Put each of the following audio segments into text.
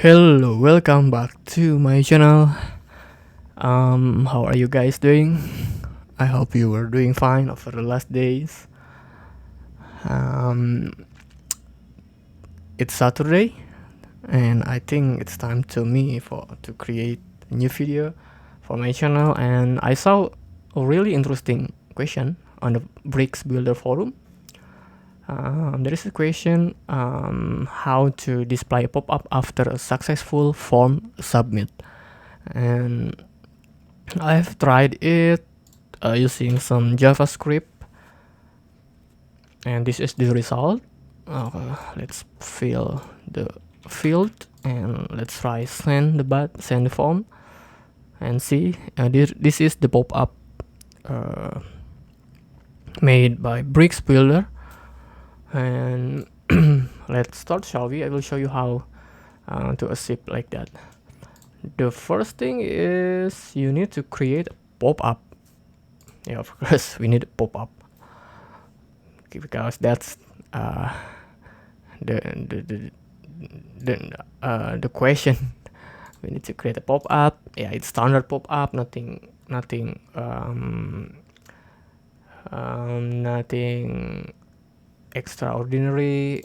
Hello, welcome back to my channel. How are you guys doing? I hope you were doing fine over the last days. Um, it's Saturday, and I think it's time to create a new video for my channel. And I saw a really interesting question on the Bricks Builder forum. There is a question how to display a pop-up after a successful form submit, and I've tried it using some JavaScript, and this is the result. Let's fill the field, and let's try send the form, and see. This is the pop-up made by Bricks Builder, and let's start, shall we? I will show you how to achieve like that. The first thing is you need to create a pop-up. Yeah, of course we need a pop-up because that's the the question. We need to create a pop-up. Yeah, it's standard pop-up, nothing nothing extraordinary.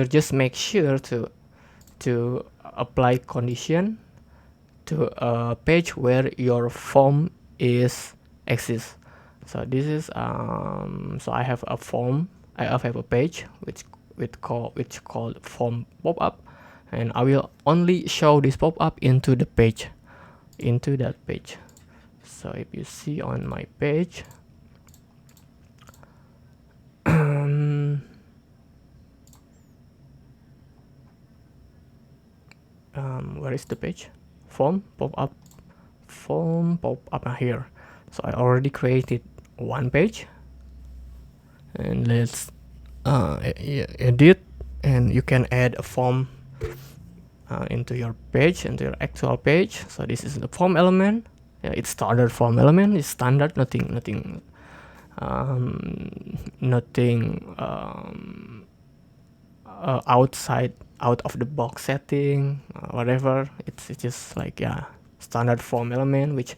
Just make sure to apply condition to a page where your form is exists. So this is so I have a form. I have a page which called form pop-up, and I will only show this pop-up into that page. So if you see on my page, where is the page? Form pop-up here. So I already created one page, and let's edit, and you can add a form into your actual page. So this is the form element. Yeah, it's standard form element. It's standard, nothing out of the box setting, whatever. It's just like, yeah, standard form element which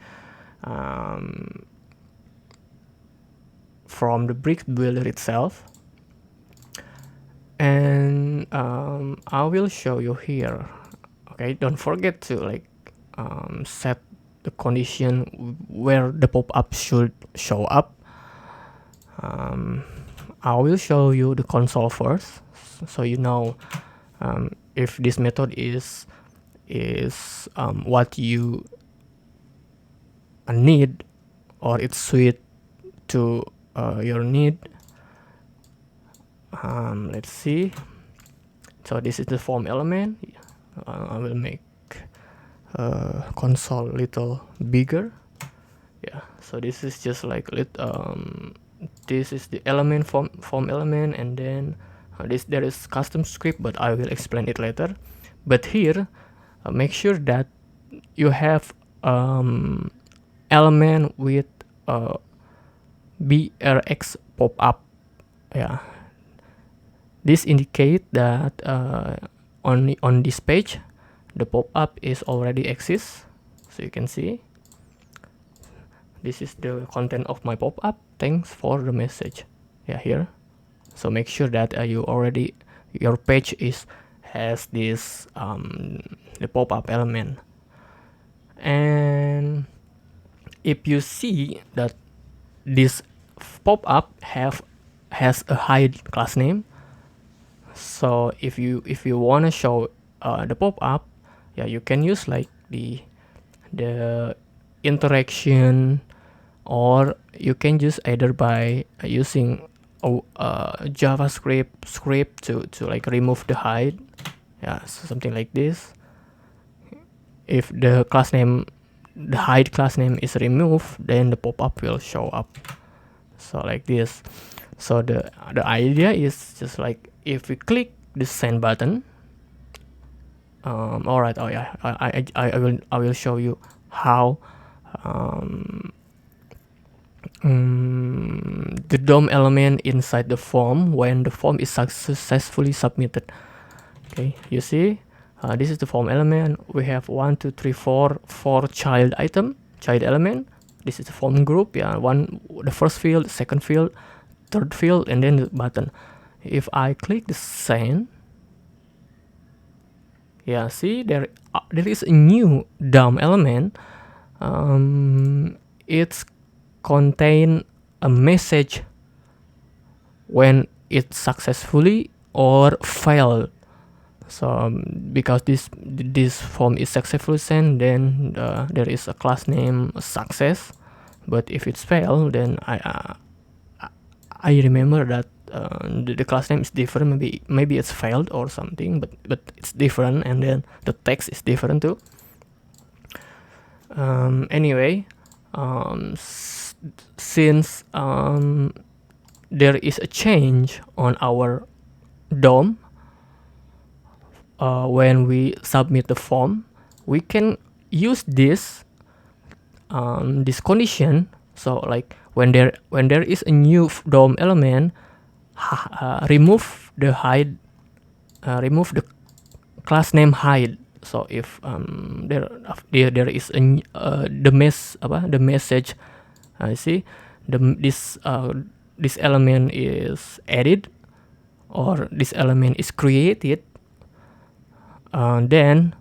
from the Bricks Builder itself. And I will show you here. Okay, don't forget to set the condition where the pop-up should show up. I will show you the console first, so you know if this method is what you need, or it's suited to your need. Let's see. So this is the form element. I will make console a little bigger. Yeah, so this is just like this is the element form element, and then there is custom script, but I will explain it later. But here, make sure that you have element with brx pop-up. Yeah, this indicate that on this page the pop-up is already exists. So you can see this is the content of my pop-up. Thanks for the message. Yeah, here. So make sure that your page has this the pop-up element. And if you see that this pop-up has a hide class name, so if you want to show the pop-up, yeah, you can use like the interaction, or you can use either by using a JavaScript script to like remove the hide. Yeah, so something like this. If the hide class name is removed, then the pop-up will show up. So like this. So the idea is just like if we click the send button. All right. Oh yeah. I will show you how the DOM element inside the form when the form is successfully submitted. Okay, you see, this is the form element. We have 1 2 3 4 child element. This is the form group. Yeah, the first field, second field, third field, and then the button. If I click the send, yeah, see, there is a new DOM element. It's contain a message when it successfully or failed. So because this form is successfully sent, then there is a class name success. But if it's failed, then I remember that the class name is different. Maybe it's failed or something, but it's different, and then the text is different too. Anyway, since there is a change on our DOM when we submit the form, we can use this condition. So like when there is a new DOM element, remove the remove the class name hide. So if there is the message, see, this element is added or this element is created, then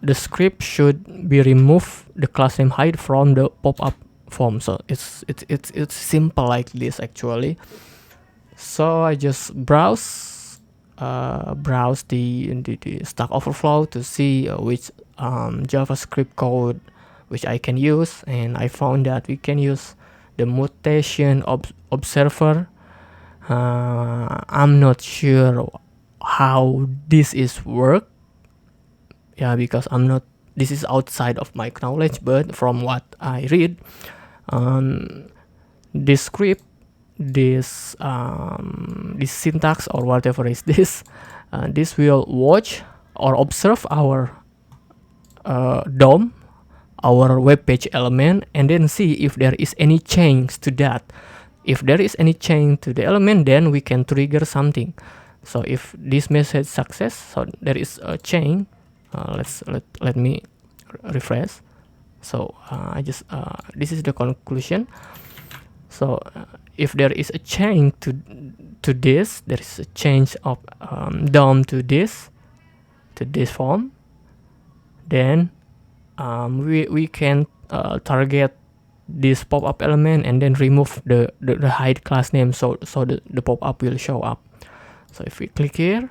the script should be remove the class name hide from the pop-up form. So it's simple like this actually. So I just browse the Stack Overflow to see which JavaScript code which I can use, and I found that we can use the mutation observer. I'm not sure how this is work, yeah, because this is outside of my knowledge, but from what I read, this script, this syntax or whatever is this, this will watch or observe our DOM, our web page element, and then see if there is any change to that. If there is any change to the element, then we can trigger something. So if this message success, so there is a change. Let me refresh. So I just this is the conclusion. So if there is a change to this, there is a change of DOM to this form, then we can target this pop-up element and then remove the hide class name, so the pop-up will show up. So if we click here,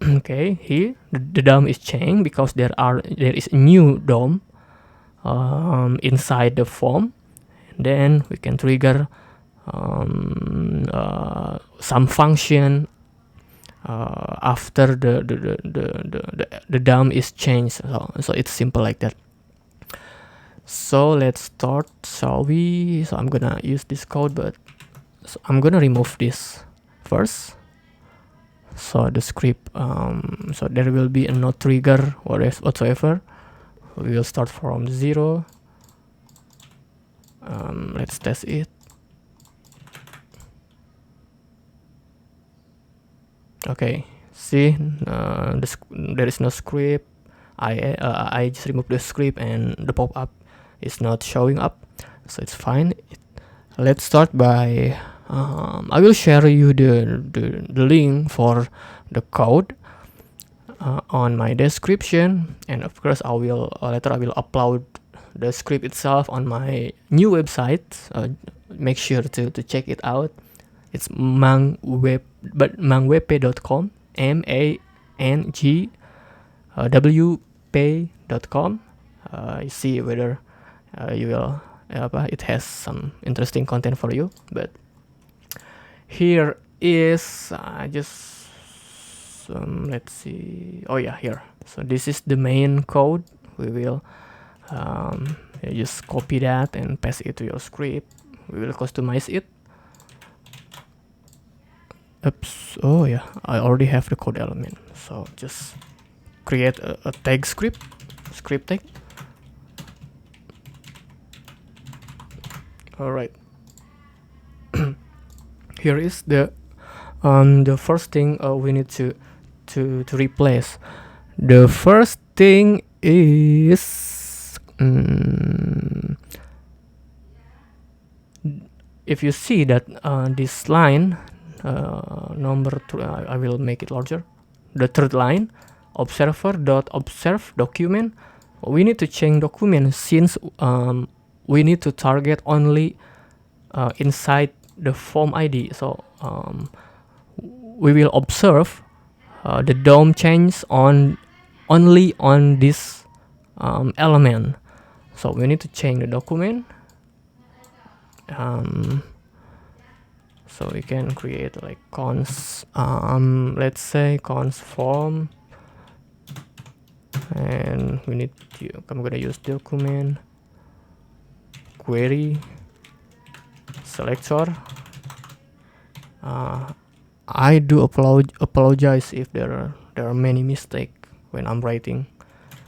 okay, here the DOM is changed because there is a new DOM inside the form. And then we can trigger some function after the DOM is changed. So it's simple like that. So let's start, shall we? So I'm gonna use this code, but so I'm gonna remove this first. So the script, so there will be a no trigger whatsoever. We will start from 0. Let's test it. Okay, see, there is no script. I just removed the script and the pop-up is not showing up, so it's fine. Let's start by I will share you the link for the code on my description, and of course I will later upload the script itself on my new website. Make sure to check it out. It's mangwp.com, mangwp.com. You see whether you will it has some interesting content for you. But here is just let's see, oh yeah, here. So this is the main code. We will just copy that and paste it to your script. We will customize it. Oops, oh yeah, I already have the code element, so just create a tag script tag. All right. here is the first thing we need to replace. The first thing is if you see that this line number I will make it larger. The third line, observer.observe document. We need to change document since we need to target only inside the form ID. So we will observe the DOM change on only on this element. So we need to change the document. So we can create like cons, let's say cons form, and we need to, I'm gonna use document query selector. I do apologize if there are many mistakes when I'm writing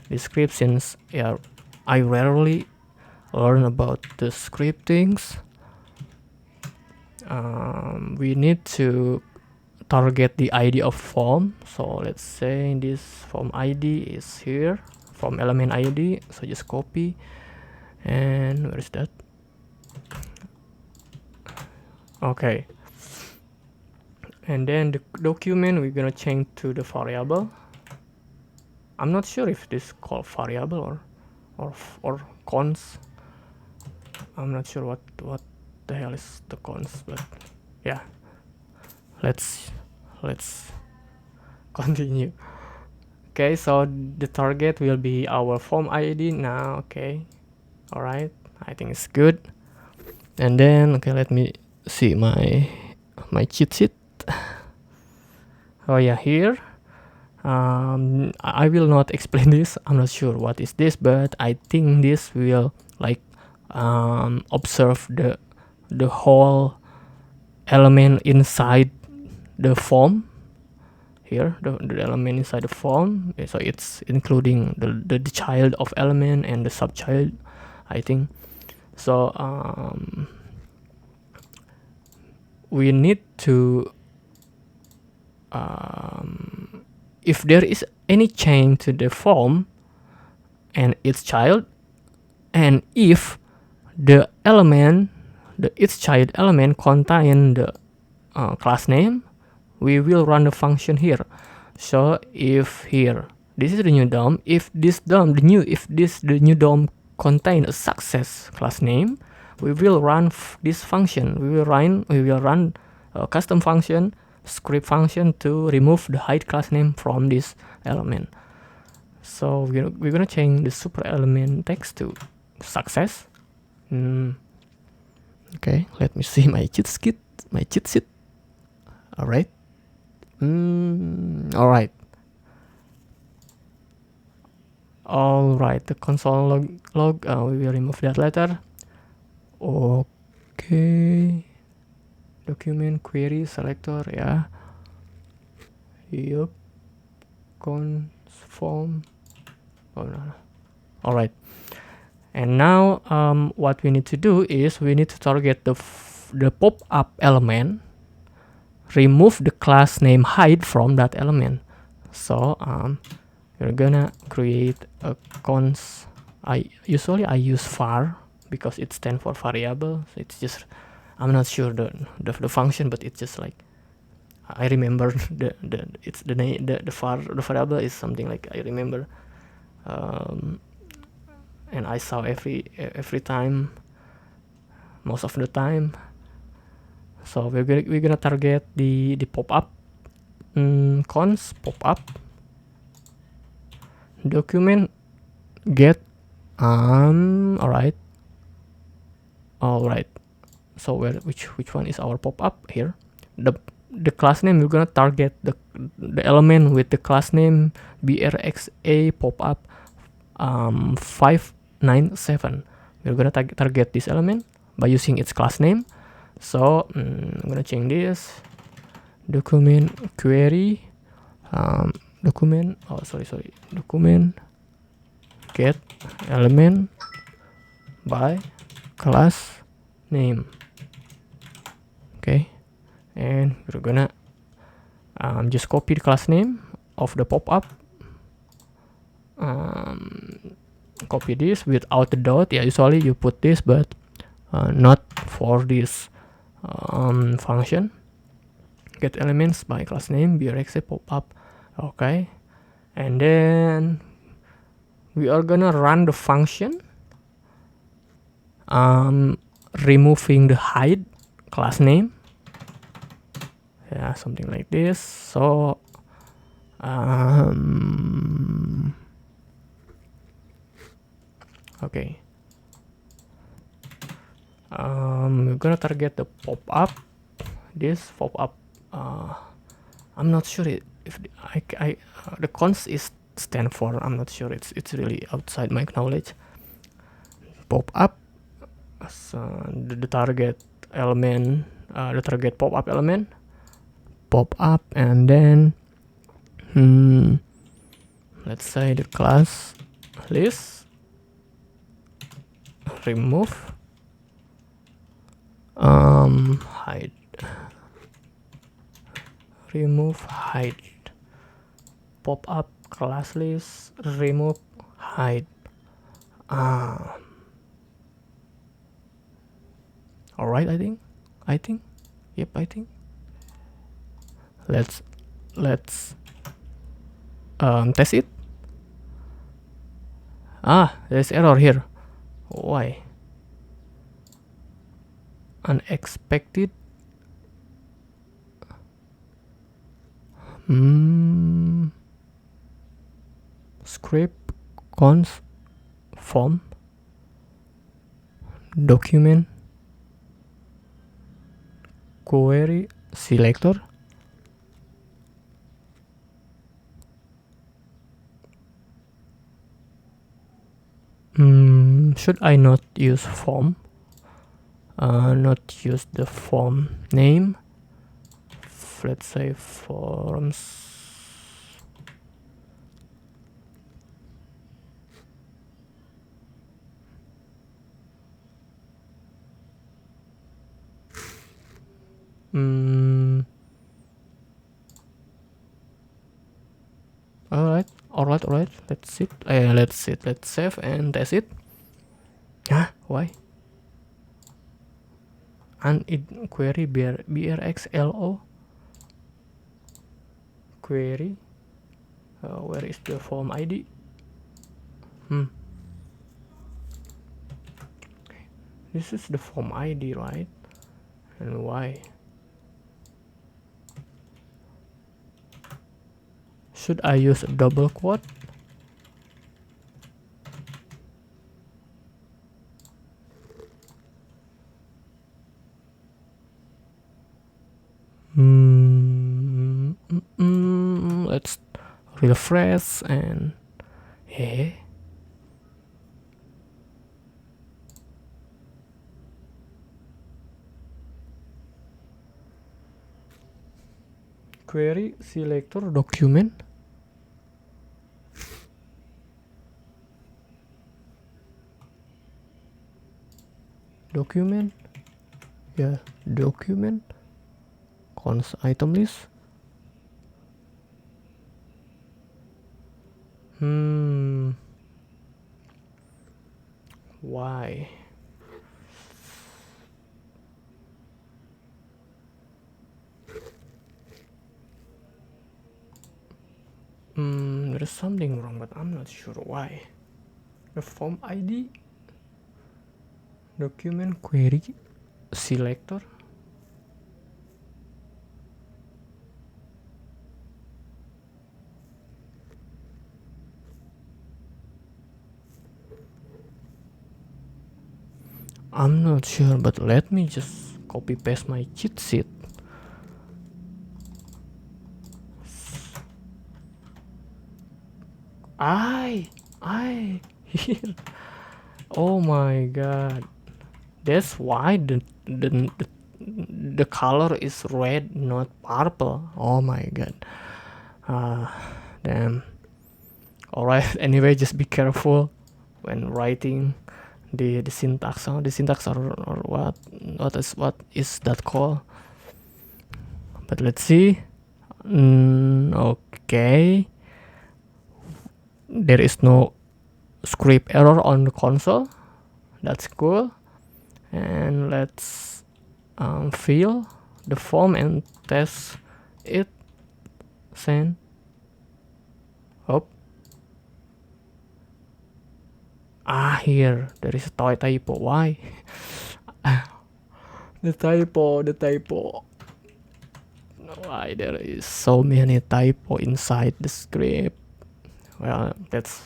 descriptions. Yeah, I rarely learn about the scriptings. We need to target the ID of form. So let's say this form ID is here, form element ID. So just copy, and where is that? Okay. And then the document we're gonna change to the variable. I'm not sure if this called variable or cons. I'm not sure what the hell is the cons, but yeah. Let's continue. Okay, so the target will be our form ID now. Okay, all right, I think it's good. And then okay, let me see my cheat sheet. Oh yeah, here I will not explain this. I'm not sure what is this, but I think this will like observe the whole element inside the form. Here the element inside the form, so it's including the child of element and the subchild, I think. So we need to if there is any change to the form and its child, and if the element, its child element contain the class name, we will run the function here. So if here this is the new DOM, if this DOM the new DOM contain a success class name, we will run this function. We will run a custom function, script function to remove the hide class name from this element. So we're gonna change the super element text to success. Okay, let me see my cheat sheet. All right. All right. The console log. We will remove that later. Okay. Document query selector. Yeah. Yup. Cons form. Oh no. All right. And now what we need to do is we need to target the pop-up element, remove the class name hide from that element. So we're gonna create a cons. I usually use var because it stands for variable. So it's just, I'm not sure the function, but it's just like I remember the variable is something like I remember, and I saw every time, most of the time. So we're gonna target the pop-up cons pop-up document get all right. So which one is our pop-up here? The class name, we're gonna target the element with the class name brxa pop-up 597. We're gonna target this element by using its class name. So I'm gonna change this document query document get element by class name. Okay, we're gonna just copy the class name of the pop-up, copy this without the dot. Yeah, usually you put this, but not for this function. Get elements by class name brx pop-up. Okay, and then we are gonna run the function removing the hide class name. Yeah, something like this. So okay, we're gonna target the pop-up. This pop-up, I'm not sure if the const is stand for. I'm not sure. It's really outside my knowledge. Pop-up, so the target element, the target pop-up element, pop-up, and then let's say the class list, remove hide, remove hide, pop-up class list, remove hide. All right, I think yep, I think let's test it. There's error here. Why? Unexpected. Script const form document query selector. Should I not use form? Not use the form name. Let's say forms. All right. Let's save and test it. Why? And it query brxlo query. Where is the form ID? This is the form ID, right? And why? Should I use a double quote? Let's refresh and query selector document. Document const item list. Why? There's something wrong, but I'm not sure why. The form ID, document query selector. I'm not sure, but let me just copy paste my cheat sheet. Here. Oh my god, that's why the color is red, not purple. Oh my god. Damn. All right. Anyway, just be careful when writing the syntax. Or what is that called? but let's see. Okay, there is no script error on the console. That's cool. And let's fill the form and test it. Send. Oh. Here there is a typo. Why? the typo. Why there is so many typo inside the script? Well, that's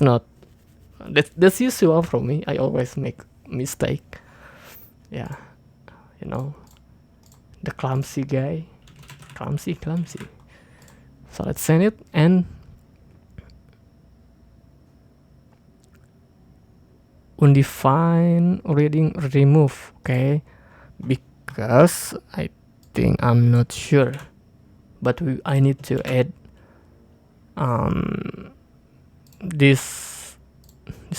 not that's usual for me. I always make mistake. Yeah, you know, the clumsy guy, clumsy. So let's send it and undefined reading remove. Okay, because I think I'm not sure, but I need to add this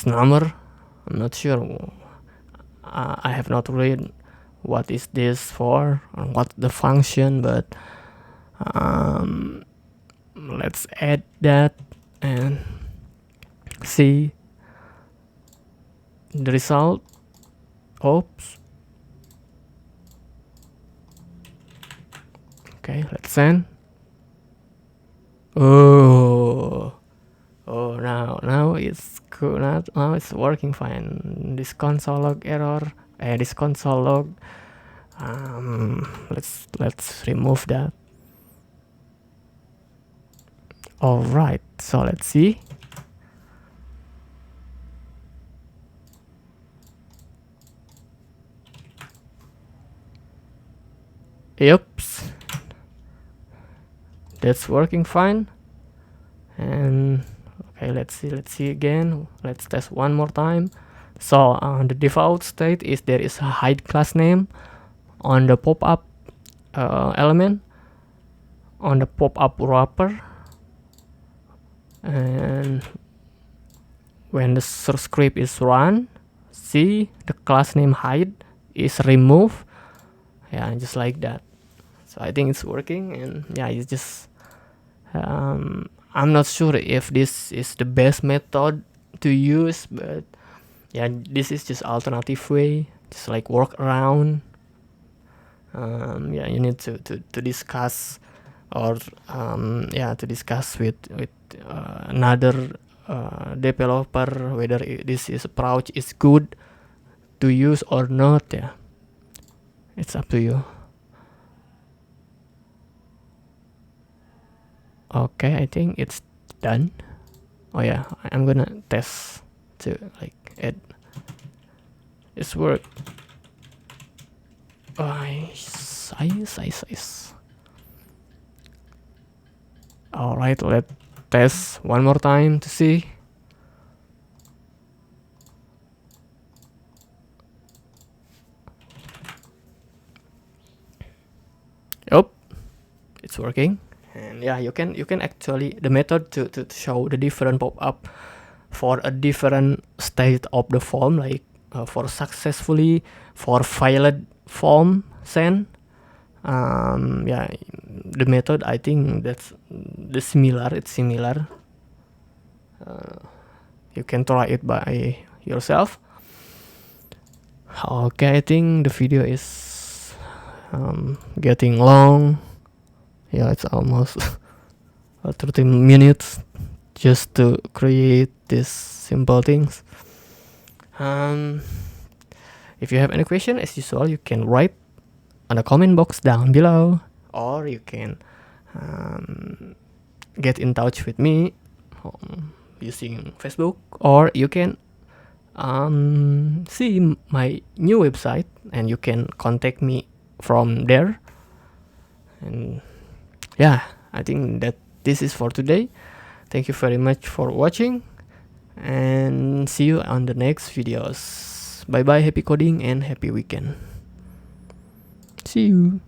number. I'm not sure. I have not read what is this for or what the function, but let's add that and see the result. Oops. Okay, let's send. Now it's cool. Now it's working fine. This console log error. This console log. Let's remove that. All right. So let's see. Oops. That's working fine. And okay, let's see again. Let's test one more time. So the default state is there is a hide class name on the pop-up element on the pop-up wrapper, and when the script is run, see the class name hide is removed. Yeah, just like that. So I think it's working, and yeah, it's just I'm not sure if this is the best method to use, but yeah, this is just alternative way, just like work around. Yeah, you need to discuss or to discuss with another developer whether this is approach is good to use or not. Yeah, it's up to you. Okay, I think it's done. Oh yeah, I'm gonna test to like add this work. Size. All right, let's test one more time to see. Yep, it's working. And yeah, you can actually the method to show the different pop-up for a different state of the form, like for successfully, for failed form send. Yeah, the method, I think that's it's similar. You can try it by yourself. Okay, I think the video is getting long. Yeah, it's almost 30 minutes just to create these simple things. If you have any question, as usual, you can write on the comment box down below, or you can get in touch with me using Facebook, or you can see my new website and you can contact me from there. And yeah, I think that this is for today. Thank you very much for watching, and see you on the next videos. Bye bye, happy coding and happy weekend. See you.